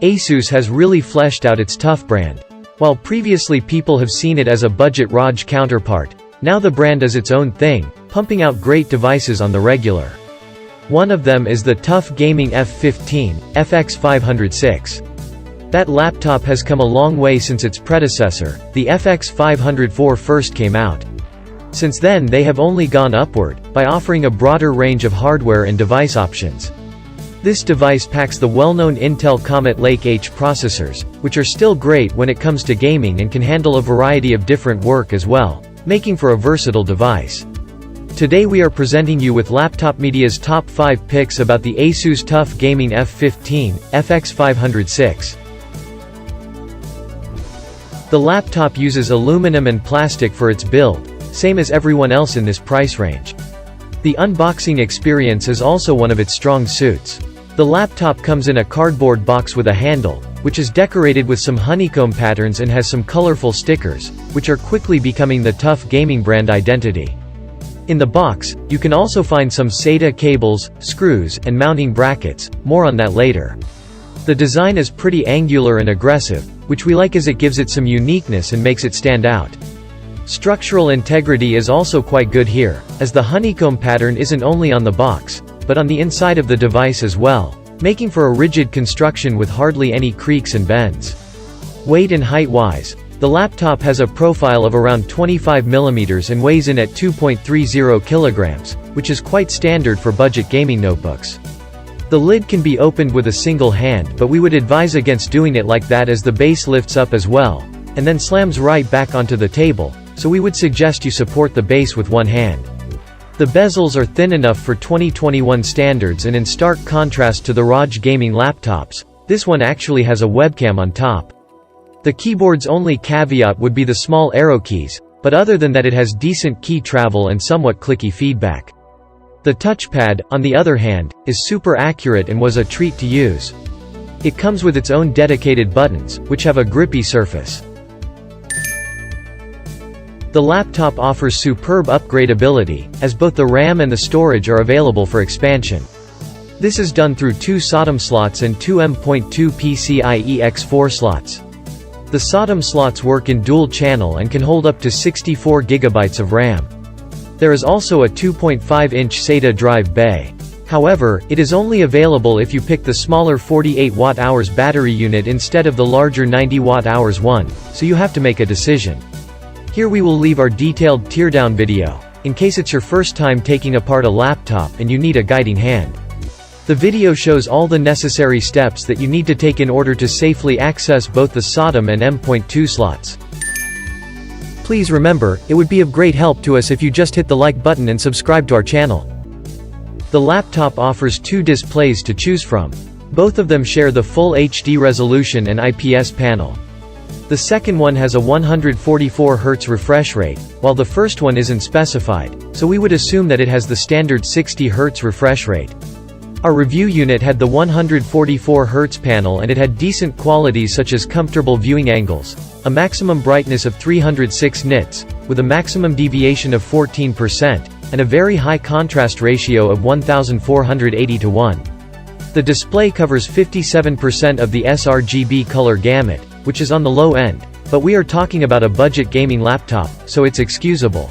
ASUS has really fleshed out its TUF brand. While previously people have seen it as a budget ROG counterpart, now the brand is its own thing, pumping out great devices on the regular. One of them is the TUF Gaming F15 FX506. That laptop has come a long way since its predecessor, the FX504 first came out. Since then they have only gone upward, by offering a broader range of hardware and device options. This device packs the well-known Intel Comet Lake H processors, which are still great when it comes to gaming and can handle a variety of different work as well, making for a versatile device. Today we are presenting you with Laptop Media's top 5 picks about the ASUS TUF Gaming F15 FX506. The laptop uses aluminum and plastic for its build, same as everyone else in this price range. The unboxing experience is also one of its strong suits. The laptop comes in a cardboard box with a handle, which is decorated with some honeycomb patterns and has some colorful stickers, which are quickly becoming the TUF Gaming brand identity. In the box, you can also find some SATA cables, screws, and mounting brackets, more on that later. The design is pretty angular and aggressive, which we like as it gives it some uniqueness and makes it stand out. Structural integrity is also quite good here, as the honeycomb pattern isn't only on the box, but on the inside of the device as well, making for a rigid construction with hardly any creaks and bends. Weight and height-wise, the laptop has a profile of around 25 mm and weighs in at 2.30 kilograms, which is quite standard for budget gaming notebooks. The lid can be opened with a single hand, but we would advise against doing it like that as the base lifts up as well, and then slams right back onto the table, so we would suggest you support the base with one hand. The bezels are thin enough for 2021 standards, and in stark contrast to the ROG gaming laptops, this one actually has a webcam on top. The keyboard's only caveat would be the small arrow keys, but other than that it has decent key travel and somewhat clicky feedback. The touchpad, on the other hand, is super accurate and was a treat to use. It comes with its own dedicated buttons, which have a grippy surface. The laptop offers superb upgradability, as both the RAM and the storage are available for expansion. This is done through 2 SODIMM slots and 2 M.2 PCIe X4 slots. The SODIMM slots work in dual channel and can hold up to 64 GB of RAM. There is also a 2.5-inch SATA drive bay. However, it is only available if you pick the smaller 48 Wh battery unit instead of the larger 90 Wh one, so you have to make a decision. Here we will leave our detailed teardown video, in case it's your first time taking apart a laptop and you need a guiding hand. The video shows all the necessary steps that you need to take in order to safely access both the SODIMM and M.2 slots. Please remember, it would be of great help to us if you just hit the like button and subscribe to our channel. The laptop offers 2 displays to choose from. Both of them share the full HD resolution and IPS panel. The second one has a 144 Hz refresh rate, while the first one isn't specified, so we would assume that it has the standard 60 Hz refresh rate. Our review unit had the 144 Hz panel, and it had decent qualities such as comfortable viewing angles, a maximum brightness of 306 nits, with a maximum deviation of 14%, and a very high contrast ratio of 1480:1. The display covers 57% of the sRGB color gamut, which is on the low end, but we are talking about a budget gaming laptop, so it's excusable.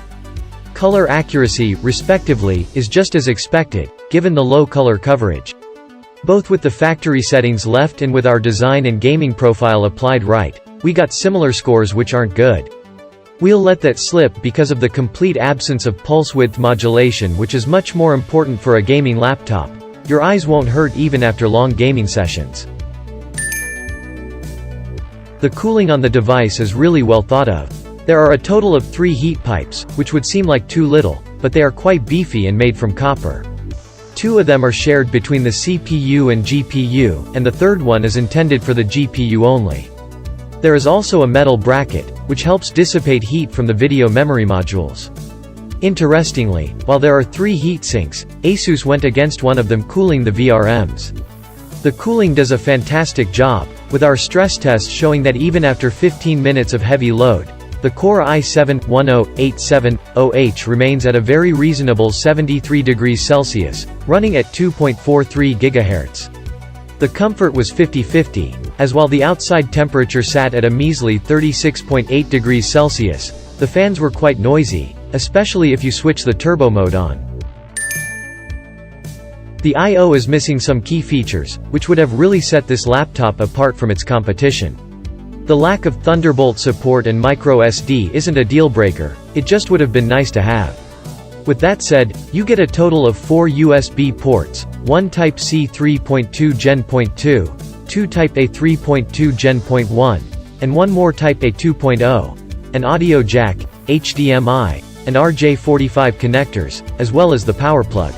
Color accuracy, respectively, is just as expected, given the low color coverage. Both with the factory settings left and with our design and gaming profile applied right, we got similar scores which aren't good. We'll let that slip because of the complete absence of pulse width modulation, which is much more important for a gaming laptop. Your eyes won't hurt even after long gaming sessions. The cooling on the device is really well thought of. There are a total of 3 heat pipes, which would seem like too little, but they are quite beefy and made from copper. 2 of them are shared between the CPU and GPU, and the third one is intended for the GPU only. There is also a metal bracket, which helps dissipate heat from the video memory modules. Interestingly, while there are 3 heat sinks, ASUS went against one of them, cooling the VRMs. The cooling does a fantastic job, with our stress test showing that even after 15 minutes of heavy load, the Core i7-10870H remains at a very reasonable 73 degrees Celsius, running at 2.43 GHz. The comfort was 50-50, as while the outside temperature sat at a measly 36.8 degrees Celsius, the fans were quite noisy, especially if you switch the turbo mode on. The I/O is missing some key features, which would have really set this laptop apart from its competition. The lack of Thunderbolt support and microSD isn't a deal-breaker, it just would have been nice to have. With that said, you get a total of 4 USB ports, 1 Type-C 3.2 Gen.2, 2 Type-A 3.2 Gen.1, and 1 more Type-A 2.0, an audio jack, HDMI, and RJ45 connectors, as well as the power plug.